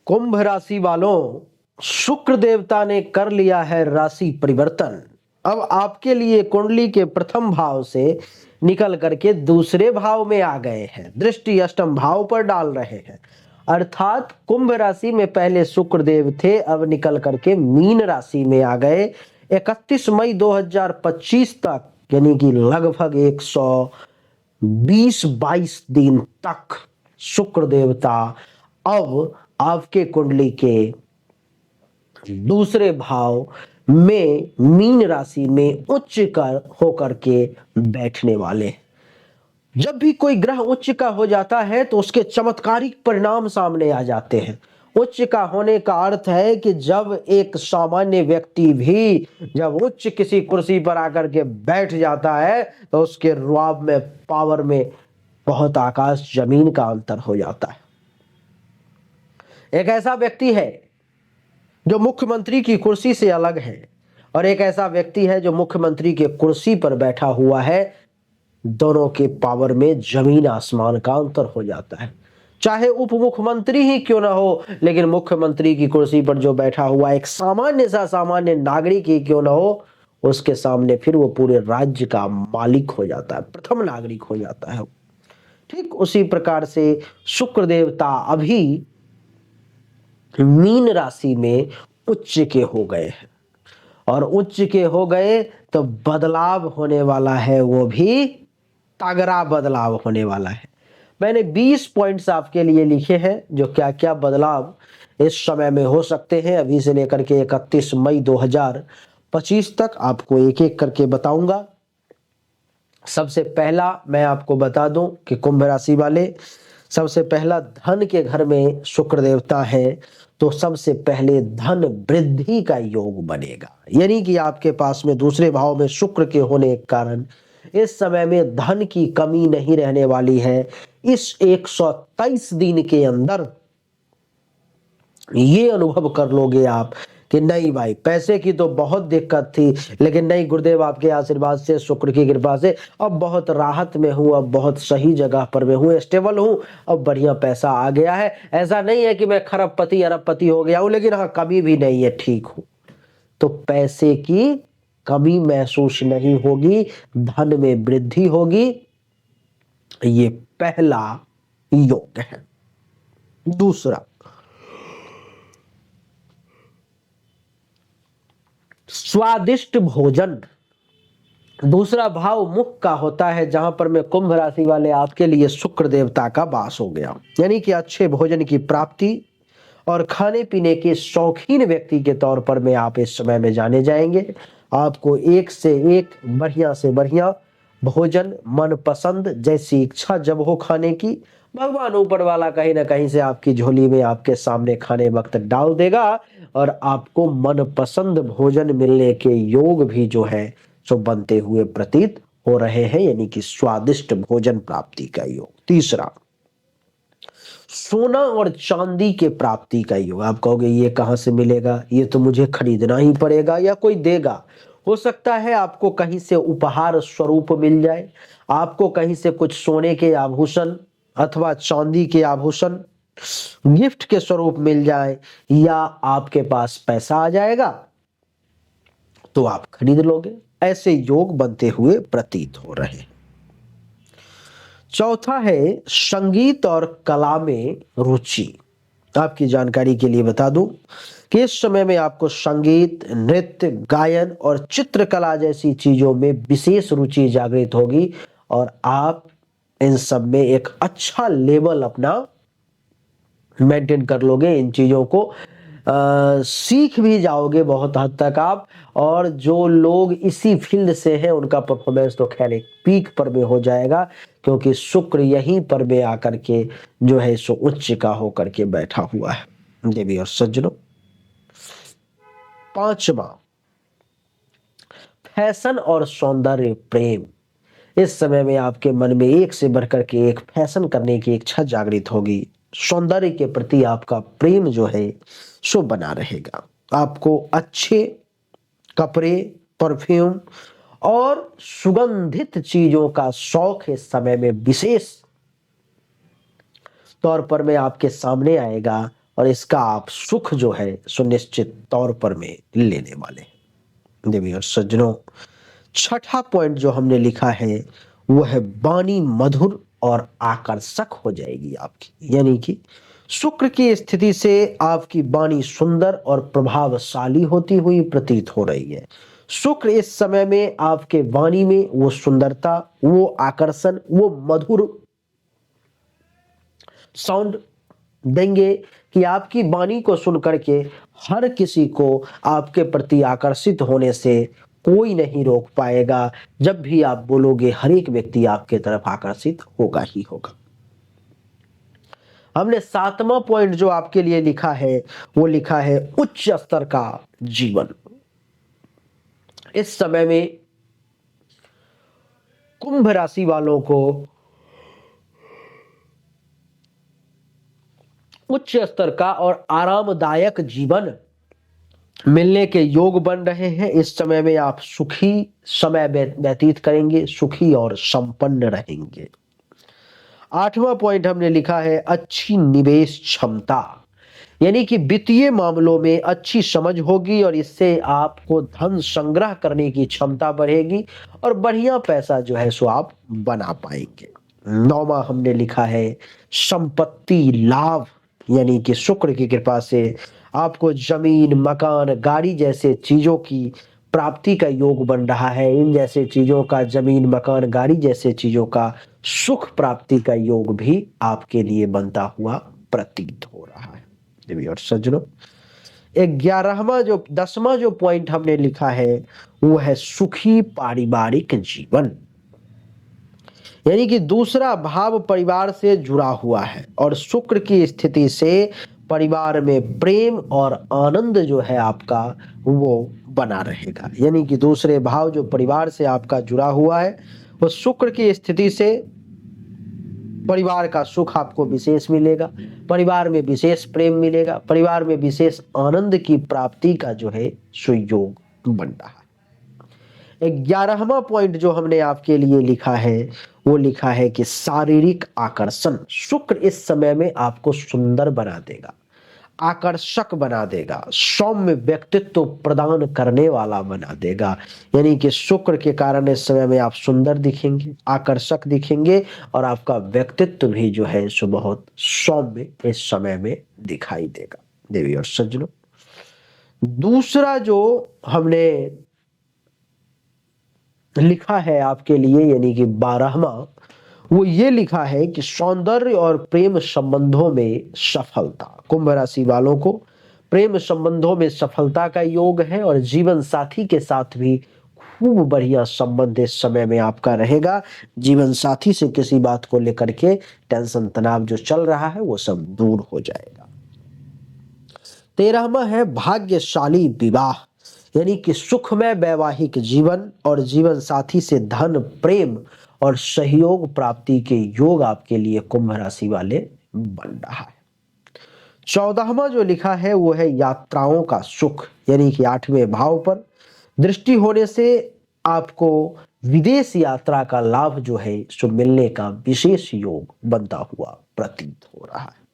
कुंभ राशि वालों, शुक्र देवता ने कर लिया है राशि परिवर्तन। अब आपके लिए कुंडली के प्रथम भाव से निकल करके दूसरे भाव में आ गए हैं, दृष्टि अष्टम भाव पर डाल रहे हैं। अर्थात कुंभ राशि में पहले शुक्र देव थे, अब निकल करके मीन राशि में आ गए। 31 मई 2025 तक, यानी कि लगभग 120-22 दिन तक शुक्र देवता अब आपके कुंडली के दूसरे भाव में मीन राशि में उच्च कर होकर के बैठने वाले। जब भी कोई ग्रह उच्च का हो जाता है तो उसके चमत्कारिक परिणाम सामने आ जाते हैं। उच्च का होने का अर्थ है कि जब एक सामान्य व्यक्ति भी जब उच्च किसी कुर्सी पर आकर के बैठ जाता है तो उसके रुआब में, पावर में बहुत आकाश जमीन का अंतर हो जाता है। एक ऐसा व्यक्ति है जो मुख्यमंत्री की कुर्सी से अलग है, और एक ऐसा व्यक्ति है जो मुख्यमंत्री के कुर्सी पर बैठा हुआ है। दोनों के पावर में जमीन आसमान का अंतर हो जाता है। चाहे उप मुख्यमंत्री ही क्यों ना हो, लेकिन मुख्यमंत्री की कुर्सी पर जो बैठा हुआ एक सामान्य नागरिक ही क्यों ना हो, उसके सामने फिर वो पूरे राज्य का मालिक हो जाता है, प्रथम नागरिक हो जाता है। ठीक उसी प्रकार से शुक्र देवता अभी मीन राशि में उच्च के हो गए हैं, और उच्च के हो गए तो बदलाव होने वाला है, वो भी तगड़ा बदलाव होने वाला है। मैंने 20 पॉइंट्स आपके लिए लिखे हैं जो क्या क्या बदलाव इस समय में हो सकते हैं। अभी से लेकर के 31 मई 2025 तक आपको एक एक करके बताऊंगा। सबसे पहला मैं आपको बता दूं कि कुंभ राशि वाले, सबसे पहला धन के घर में शुक्र देवता है, तो सबसे पहले धन वृद्धि का योग बनेगा। यानी कि आपके पास में दूसरे भाव में शुक्र के होने के कारण इस समय में धन की कमी नहीं रहने वाली है। इस 123 दिन के अंदर ये अनुभव कर लोगे आप कि नहीं भाई, पैसे की तो बहुत दिक्कत थी, लेकिन नहीं, गुरुदेव आपके आशीर्वाद से, शुक्र की कृपा से अब बहुत राहत में हूं, अब बहुत सही जगह पर मैं हूं, स्टेबल हूं, अब बढ़िया पैसा आ गया है। ऐसा नहीं है कि मैं खरबपति अरबपति हो गया हूं, लेकिन हाँ, कभी भी नहीं है, ठीक हूं। तो पैसे की कमी महसूस नहीं होगी, धन में वृद्धि होगी। ये पहला योग है। दूसरा, स्वादिष्ट भोजन। दूसरा भाव मुख का होता है, जहां पर मैं कुंभ राशि वाले आपके लिए शुक्र देवता का वास हो गया, यानी कि अच्छे भोजन की प्राप्ति और खाने पीने के शौकीन व्यक्ति के तौर पर में आप इस समय में जाने जाएंगे। आपको एक से एक बढ़िया से बढ़िया भोजन, मनपसंद जैसी इच्छा जब हो खाने की, भगवान ऊपर वाला कहीं ना कहीं से आपकी झोली में आपके सामने खाने वक्त डाल देगा, और आपको मनपसंद भोजन मिलने के योग भी जो है सो बनते हुए प्रतीत हो रहे हैं, यानी कि स्वादिष्ट भोजन प्राप्ति का योग। तीसरा, सोना और चांदी के प्राप्ति का योग। आप कहोगे ये कहां से मिलेगा, ये तो मुझे खरीदना ही पड़ेगा या कोई देगा। हो सकता है आपको कहीं से उपहार स्वरूप मिल जाए, आपको कहीं से कुछ सोने के आभूषण अथवा चांदी के आभूषण गिफ्ट के स्वरूप मिल जाए, या आपके पास पैसा आ जाएगा तो आप खरीद लोगे। ऐसे योग बनते हुए प्रतीत हो रहे हैं। चौथा है संगीत और कला में रुचि। आपकी जानकारी के लिए बता दूं कि इस समय में आपको संगीत, नृत्य, गायन और चित्रकला जैसी चीजों में विशेष रुचि जागृत होगी, और आप इन सब में एक अच्छा लेवल अपना मेंटेन कर लोगे। इन चीजों को सीख भी जाओगे बहुत हद तक आप, और जो लोग इसी फील्ड से हैं उनका परफॉर्मेंस तो खैर एक पीक पर में हो जाएगा, क्योंकि शुक्र यहीं पर में आकर के जो है सो उच्च का होकर के बैठा हुआ है। देवी और सज्जनों, पांचवा, फैशन और सौंदर्य प्रेम। इस समय में आपके मन में एक से बढ़कर के एक फैशन करने की इच्छा जागृत होगी। सौंदर्य के प्रति आपका प्रेम जो है सो बना रहेगा। आपको अच्छे कपड़े, परफ्यूम और सुगंधित चीजों का शौक इस समय में विशेष तौर पर में आपके सामने आएगा, और इसका आप सुख जो है सुनिश्चित तौर पर में लेने वाले हैं। देवी और सज्जनों, छठा पॉइंट जो हमने लिखा है वो है वाणी मधुर और आकर्षक हो जाएगी आपकी, यानी कि शुक्र की स्थिति से आपकी वाणी सुंदर और प्रभावशाली होती हुई प्रतीत हो रही है। शुक्र इस समय में आपके वाणी में वो सुंदरता, वो आकर्षण, वो मधुर साउंड देंगे कि आपकी वाणी को सुन करके हर किसी को आपके प्रति आकर्षित होने से कोई नहीं रोक पाएगा। जब भी आप बोलोगे हर एक व्यक्ति आपके तरफ आकर्षित होगा ही होगा। हमने सातवां पॉइंट जो आपके लिए लिखा है वो लिखा है उच्च स्तर का जीवन। इस समय में कुंभ राशि वालों को उच्च स्तर का और आरामदायक जीवन मिलने के योग बन रहे हैं। इस समय में आप सुखी समय व्यतीत करेंगे, सुखी और संपन्न रहेंगे। आठवां पॉइंट हमने लिखा है अच्छी निवेश क्षमता, यानी कि वित्तीय मामलों में अच्छी समझ होगी और इससे आपको धन संग्रह करने की क्षमता बढ़ेगी और बढ़िया पैसा जो है सो आप बना पाएंगे। नौवां हमने लिखा है संपत्ति लाभ, यानी कि शुक्र की कृपा से आपको जमीन, मकान, गाड़ी जैसे चीजों की प्राप्ति का योग बन रहा है। इन जैसे चीजों का, जमीन, मकान, गाड़ी जैसे चीजों का सुख प्राप्ति का योग भी आपके लिए बनता हुआ प्रतीत हो रहा है। देवी और सज्जनों, 10वां जो पॉइंट हमने लिखा है वो है सुखी पारिवारिक जीवन, यानी कि दूसरा भाव परिवार से जुड़ा हुआ है और शुक्र की स्थिति से परिवार में प्रेम और आनंद जो है आपका वो बना रहेगा। यानी कि दूसरे भाव जो परिवार से आपका जुड़ा हुआ है वो शुक्र की स्थिति से परिवार का सुख आपको विशेष मिलेगा, परिवार में विशेष प्रेम मिलेगा, परिवार में विशेष आनंद की प्राप्ति का जो है सुयोग बन रहा है। 11वां पॉइंट जो हमने आपके लिए लिखा है वो लिखा है कि शारीरिक आकर्षण। शुक्र इस समय में आपको सुंदर बना देगा, आकर्षक बना देगा, सौम्य व्यक्तित्व प्रदान करने वाला बना देगा। यानी कि शुक्र के कारण इस समय में आप सुंदर दिखेंगे, आकर्षक दिखेंगे और आपका व्यक्तित्व भी जो है सो बहुत सौम्य इस समय में दिखाई देगा। देवी और सज्जनों, दूसरा जो हमने लिखा है आपके लिए यानी कि 12वां, वो ये लिखा है कि सौंदर्य और प्रेम संबंधों में सफलता। कुंभ राशि वालों को प्रेम संबंधों में सफलता का योग है और जीवन साथी के साथ भी खूब बढ़िया संबंध इस समय में आपका रहेगा। जीवन साथी से किसी बात को लेकर के टेंशन तनाव जो चल रहा है वो सब दूर हो जाएगा। 13वां है भाग्यशाली विवाह, यानी कि सुखमय वैवाहिक जीवन और जीवन साथी से धन, प्रेम और सहयोग प्राप्ति के योग आपके लिए कुंभ राशि वाले बन रहा है। 14वां जो लिखा है वो है यात्राओं का सुख, यानी कि 8वें भाव पर दृष्टि होने से आपको विदेश यात्रा का लाभ जो है सो मिलने का विशेष योग बनता हुआ प्रतीत हो रहा है।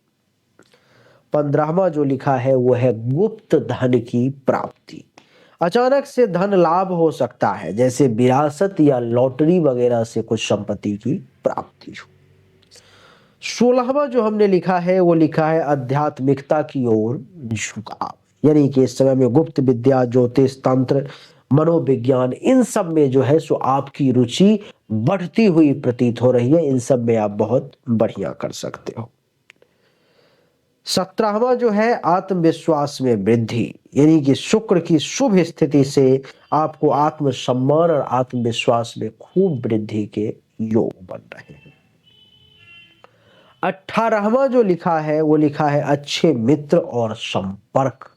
15वां जो लिखा है वो है गुप्त धन की प्राप्ति। अचानक से धन लाभ हो सकता है, जैसे विरासत या लॉटरी वगैरह से कुछ संपत्ति की प्राप्ति हो। 16वां जो हमने लिखा है वो लिखा है आध्यात्मिकता की ओर झुकाव, यानी कि इस समय में गुप्त विद्या, ज्योतिष, तंत्र, मनोविज्ञान, इन सब में जो है सो आपकी रुचि बढ़ती हुई प्रतीत हो रही है। इन सब में आप बहुत बढ़िया कर सकते हो। 17वां जो है आत्मविश्वास में वृद्धि, यानी कि शुक्र की शुभ स्थिति से आपको आत्मसम्मान और आत्मविश्वास में खूब वृद्धि के योग बन रहे हैं। 18वां जो लिखा है वो लिखा है अच्छे मित्र और संपर्क,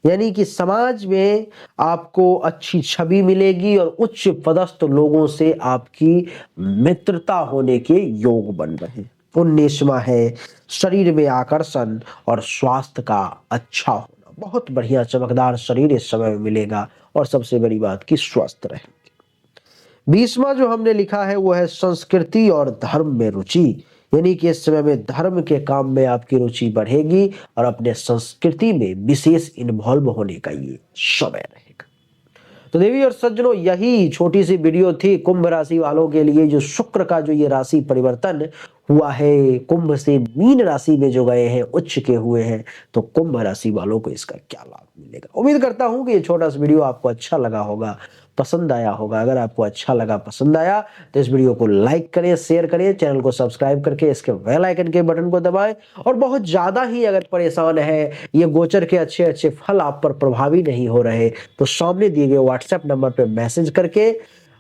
यानी कि समाज में आपको अच्छी छवि मिलेगी और उच्च पदस्थ लोगों से आपकी मित्रता होने के योग बन रहे हैं। 19वां है शरीर में आकर्षण और स्वास्थ्य का अच्छा होना, बहुत बढ़िया चमकदार शरीर इस समय में मिलेगा और सबसे बड़ी बात कि स्वस्थ रहेंगे। 20वां जो हमने लिखा है वो है संस्कृति और धर्म में रुचि, यानी कि इस समय में धर्म के काम में आपकी रुचि बढ़ेगी और अपने संस्कृति में विशेष इन्वॉल्व होने का ये समय रहेगा। तो देवी और सज्जनों, यही छोटी सी वीडियो थी कुंभ राशि वालों के लिए, जो शुक्र का जो ये राशि परिवर्तन हुआ है, कुंभ से मीन राशि में जो गए हैं, उच्च के हुए हैं, तो कुंभ राशि वालों को इसका क्या लाभ मिलेगा। उम्मीद करता हूं कि ये छोटा सा वीडियो आपको अच्छा लगा होगा, पसंद आया होगा। अगर आपको अच्छा लगा, पसंद आया, तो इस वीडियो को लाइक करें, शेयर करें, चैनल को सब्सक्राइब करके इसके बेल आइकन के बटन को दबाएं। और बहुत ज्यादा ही अगर परेशान है, ये गोचर के अच्छे अच्छे फल आप पर प्रभावी नहीं हो रहे, तो सामने दिए गए व्हाट्सएप नंबर पर मैसेज करके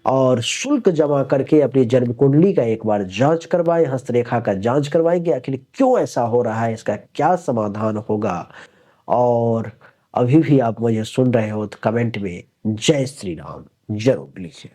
और शुल्क जमा करके अपनी जन्म कुंडली का एक बार जांच करवाएं, हस्तरेखा का जांच करवाएं कि आखिर क्यों ऐसा हो रहा है, इसका क्या समाधान होगा। और अभी भी आप मुझे सुन रहे हो तो कमेंट में जय श्री राम जरूर लिखिए।